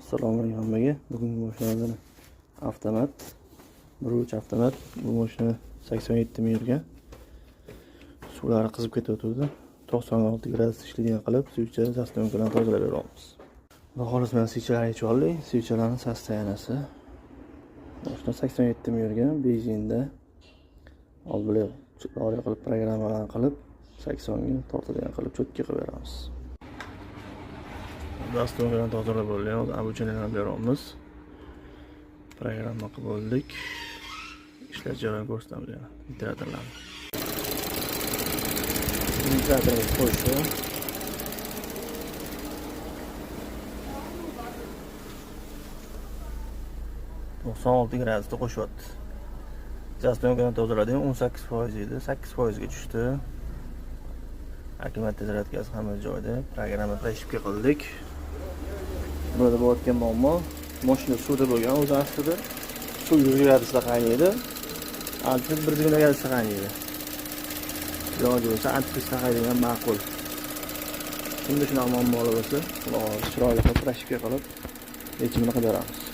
Assalomu alaykum hammaga. Bugungi mashinamiz avtomat. 1.3 avtomat. Bu mashina 87 ming yurgan. Suvlari qizib ketayotdi. 96 gradus ishlaydigan qilib, suvcha zastavka bilan tozalab beramiz. Xudo xohlasa men suvchalarni yechib oldik. Suvchalarning sostoyanasi. Mashina 87 ming yurgan, benzinda. Oldinlar chiqariq qilib programmalarni qilib 80 ga tortadigan qilib cho'tga qilib beramiz. Zastavkadan tozalab bo'ldi. Hozir обучениyalarni beramiz. Programma qilib bo'ldik. Ishlash jarayonini ko'rsatamiz yana. Ventilatorlarni. Ventilatorni qo'yishdi. gradusda qo'shyapti. Zastavkadan tozaladim, 18% edi, 8% ga tushdi. Akkumulyator zaryadkasi hamma joyda. Programma tashibga qildik. Burada bo'layotgan muammo, mashina suvda bo'lgan, o'zi aslida suv 100 gradusda qaynaydi. Altid 1 gradusda qaynaydi. Iloji bo'lsa antifrizda qaynaydigan ma'qul. Shunda shunaqa muammolar bo'lsa, chiroyli qilib tashibga qilib yechimini qilib beramiz.